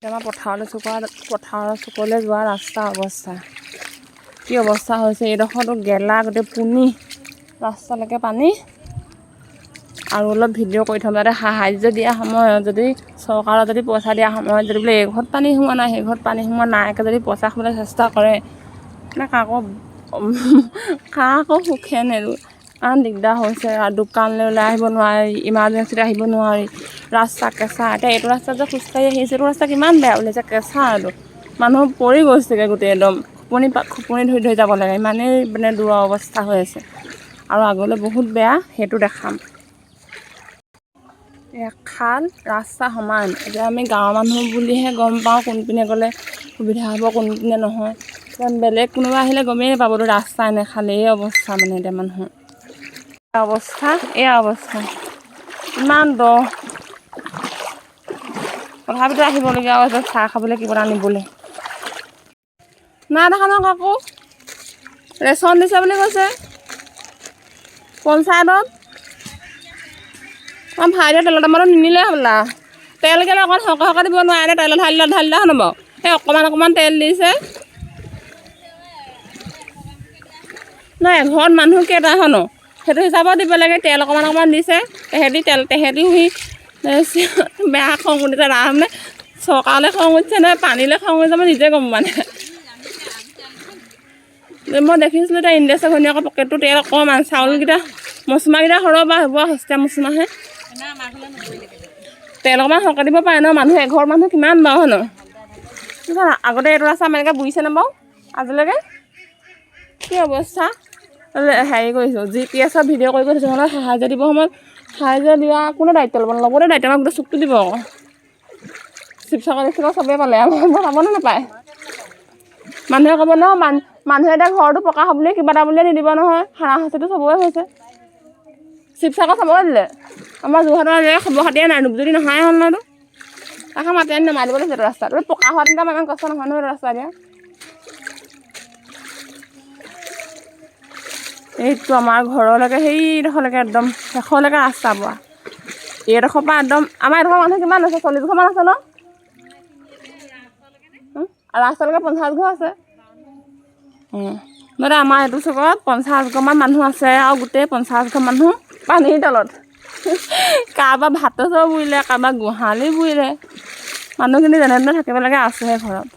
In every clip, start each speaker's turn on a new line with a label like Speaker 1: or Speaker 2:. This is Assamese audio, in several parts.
Speaker 1: আমাৰ পথাৰৰ চুকলৈ যোৱা ৰাস্তা অৱস্থা কি অৱস্থা হৈছে। এইডোখৰতো গেলা গোটেই পুনি ৰাস্তালৈকে পানী। আৰু অলপ ভিডিঅ' কৰি থ'ম যাতে সাহাৰ্য দিয়া সময়ত যদি চৰকাৰৰ যদি পইচা দিয়া সময়ত যদি বোলে এই ঘৰত পানী সোমোৱা নাই সেই ঘৰত পানী সোমোৱা নাইকৈ যদি পইচা খাবলৈ চেষ্টা কৰে মানে কাকো সুখে নেৰোঁ। কাৰণ দিগদাৰ হৈছে আৰু দোকানলৈ ওলাই আহিব নোৱাৰি, ইমাৰ্জেঞ্চিত আহিব নোৱাৰি, ৰাস্তা কেঁচা। এতিয়া এইটো ৰাস্তাত যে খোজকাঢ়ি আহিছে এইটো ৰাস্তা কিমান বেয়া ওলাইছে, কেঁচা আৰু মানুহ পৰি গৈছেগৈ গোটেই একদম খুপনি ধৰি যাব লাগে, ইমানেই মানে দূৰৰ অৱস্থা হৈ আছে। আৰু আগলৈ বহুত বেয়া সেইটো দেখাম। খাল ৰাস্তা সমান। এতিয়া আমি গাঁৱৰ মানুহ বুলিহে গম পাওঁ কোনপিনে গ'লে সুবিধা হ'ব কোনপিনে নহয়। বেলেগ কোনোবা আহিলে গমেই নাপাবতো ৰাস্তা নেখালে এই অৱস্থা মানে এতিয়া মানুহৰ এয়া অৱস্থা ইমান দ তথাপিতো আহিবলগীয়া হৈছে চাহ খাবলৈ কিবা আনিবলৈ। নাই দেখা নহয় কাকো। ৰেচন দিছে বুলি কৈছে পঞ্চায়তত। আমাৰ ভাইটিয়ে তেলৰ দামতো নিনিলে হ'বলা। তেল গ'লে অকণ সৰকৈ দিব নোৱাৰে, তেলত ঢালি দিলে হ'ব। সেই অকণমান তেল দিছে। নাই ঘৰত মানুহ কেইটা হনো সেইটো হিচাপত দিব লাগে। তেল অকণমান দিছে তেহেঁতিও বেয়া খং উঠিছে। তাৰমানে চৰকাৰলৈ খং উঠিছে নে পানীলৈ খং উঠিছে মই নিজে গম মানে। মই দেখিছিলোঁ এতিয়া ইণ্ডাষ্ট্ৰি ঘৈণীয়েকৰ পকেটটো তেল অকণমান, চাউলকেইটা মচুমাকেইটা সৰহ বা হ'ব সস্তীয়া মচুমাহে। তেল অকণমান সৰহকৈ দিব পাৰে ন, মানুহ এঘৰ মানুহ কিমান বাৰু হয় ন। আগতে এইটো ৰাস্তা এনেকৈ বুজিছে নে বাৰু আজিলৈকে কি অৱস্থা। হেৰি কৰিছোঁ GPS ভিডিঅ' কৰি থৈছোঁ নহ'লে সাহাৰ্য দিব সময়ত সাহাৰ্য দিয়া কোনে দায়িত্ব ল'ব, লগতে দায়িত্ব আমাক গোটেই চুকটো দিব আকৌ। শিৱসাগৰ চবেই পালে মই পাবনে নাপায়। মানুহে ক'ব নহয় মানুহে এতিয়া ঘৰটো পকা হ'ব বুলিয়ে কিবা এটা বুলিয়ে নিদিব নহয়। হাৰাশাস্তিটো চবৰে হৈছে। শিৱসাগৰ চাবলৈ দিলে আমাৰ যোৰহাটৰ খবৰ খাতিয়ে নাই, যদি নহাই হ'ল নহয়তো তাকে মাতি আনি নমাই দিব লাগিছে ৰাস্তাত। পকা হোৱা তিনিটা ইমান কষ্ট নহয় নহয় ৰাস্তা দিয়া। এইটো আমাৰ ঘৰলৈকে সেইডোখৰলৈকে একদম শেষলৈকে ৰাস্তা পোৱা। এইডোখৰ পৰা একদম আমাৰ এডোখৰ মানুহ কিমান আছে, 40 ঘৰমান আছে ন। ৰাস্তালৈকে 50 ঘৰ আছে। মানে আমাৰ এইটো চুকত 50 ঘৰমান মানুহ আছে আৰু গোটেই 50 ঘৰ মানুহ পানীৰ তলত। কাৰোবাৰ ভাতৰ চৰু বুৰিলে, কাৰোবাৰ গোহালি বুৰিলে, মানুহখিনি যেনে তেনে থাকিব লাগে আছেহে ঘৰত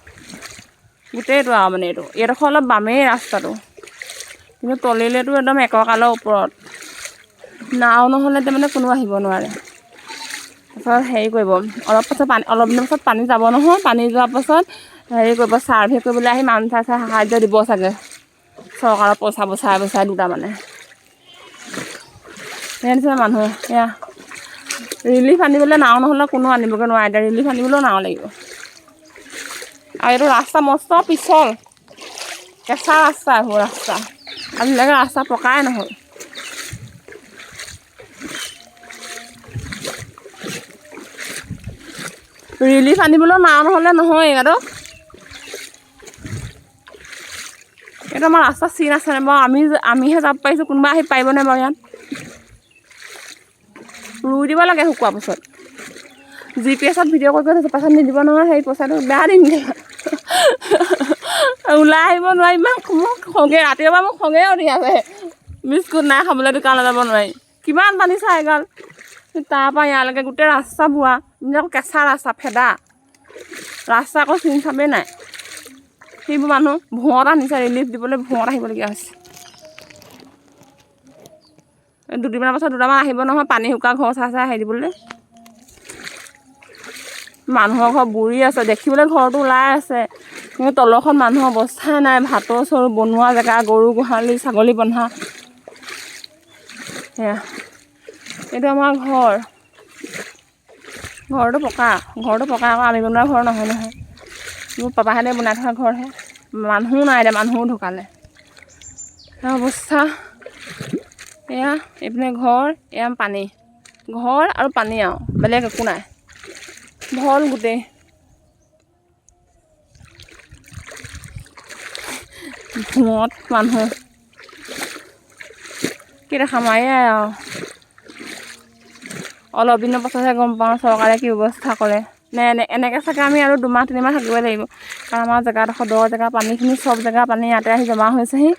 Speaker 1: গোটেইটো আৰু মানে এইডোখৰ অলপ বামেই ৰাস্তাটো, কিন্তু তলিলেতো একদম এককালৰ ওপৰত। নাও নহ'লে তাৰমানে কোনো আহিব নোৱাৰে। তাৰপাছত হেৰি কৰিব অলপ দিনৰ পাছত পানী যাব নহয়, পানী যোৱাৰ পাছত হেৰি কৰিব ছাৰ্ভে কৰিবলৈ আহি মানুহ চাই সাহাৰ্য দিব চাগে চৰকাৰৰ পইচা বচাই দুটামানে সেই নিচিনা মানুহ। এয়া ৰিলিফ আনিবলৈ নাও নহ'লে কোনো আনিবগৈ নোৱাৰে। এতিয়া ৰিলিফ আনিবলৈও নাও লাগিব। আৰু এইটো ৰাস্তা মস্ত পিছল, কেঁচা ৰাস্তা এইবোৰ ৰাস্তা আজিলৈকে ৰাস্তা পকাই নহ'ল। ৰিলিফ আনিবলৈও নাও নহ'লে নহয়। এইটো আমাৰ ৰাস্তা চিন আছে নে বাৰু, আমিহে যাব পাৰিছোঁ, কোনোবা আহি পাৰিবনে বাৰু ইয়াত। ৰুই দিব লাগে শুকোৱাৰ পাছত। GPS ভিডিঅ' কৰি থৈছোঁ, পাছত নিদিব নহয় সেই পইচাটো বেয়া দিম ওলাই আহিব নোৱাৰি। ইমান মোক খঙে ৰাতিপুৱা মোক খঙে উঠি আছে। বিস্কুট নাই খাবলৈ দোকানলৈ যাব নোৱাৰি, কিমান পানী চাই গ'ল। তাৰপৰা ইয়ালৈকে গোটেই ৰাস্তা বোৱা, আকৌ কেঁচা ৰাস্তা ফেদা ৰাস্তা, আকৌ চিন চাবেই নাই। সেইবোৰ মানুহ ভুৱঁত আনিছে ৰিলিফ দিবলৈ, ভুৱঁত আহিবলগীয়া হৈছে। দুদিনমানৰ পাছত দুটামান আহিব নহয় পানী শুকা ঘৰ চাই হেৰি দিবলৈ। মানুহৰ ঘৰ বুৰি আছে, দেখিবলৈ ঘৰটো ওলাই আছে কিন্তু তলখন মানুহৰ অৱস্থাই নাই। ভাতৰ চৰু বনোৱা জেগা, গৰু গোহালি ছাগলী বন্ধা। সেয়া এইটো আমাৰ ঘৰটো পকা আকৌ আমি বনোৱা ঘৰ নহয়। মোৰ পাপাহঁতে বনাই থোৱা ঘৰহে, মানুহো নাই এতিয়া, মানুহো ঢুকালে অৱস্থা। এয়া এইপিনে ঘৰ, এয়া পানী, ঘৰ আৰু পানী আৰু বেলেগ একো নাই। ভল গোটেই ভুৱঁত মানুহ কি দেখাম আৰু অলপ দিনৰ পাছতহে গম পাওঁ চৰকাৰে কি ব্যৱস্থা কৰে। নে এনেকৈ চাগে আমি আৰু 2 মাহ 3 মাহ থাকিবই লাগিব কাৰণ আমাৰ জেগাডোখৰ দ জেগা পানীখিনি চব জেগা পানী ইয়াতে আহি জমা হৈছেহি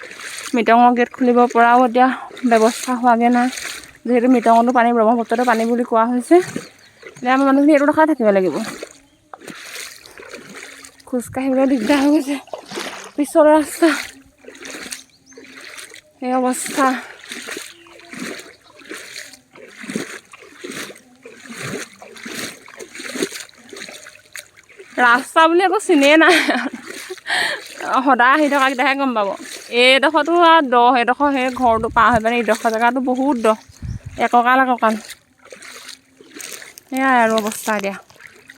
Speaker 1: মিটঙৰ গেট খুলিব পৰাও এতিয়া ব্যৱস্থা হোৱাগৈ নাই যিহেতু মিটঙতো পানী ব্ৰহ্মপুত্ৰতো পানী বুলি কোৱা হৈছে এতিয়া আমাৰ মানুহখিনি এইটো দেখাই থাকিব লাগিব খোজকাঢ়িবলৈ দিগদাৰ হৈ গৈছে পিছৰ ৰাস্তা এই অৱস্থা ৰাস্তা বুলি একো চিনেই নাই সদায় আহি থকাকেইটাহে গম পাব এইডোখৰতো আৰু দ সেইডোখৰ সেই ঘৰটো পাৰ হৈ পিনে এইডোখৰ জেগাটো বহুত দ এককাল সেয়াই আৰু অৱস্থা এতিয়া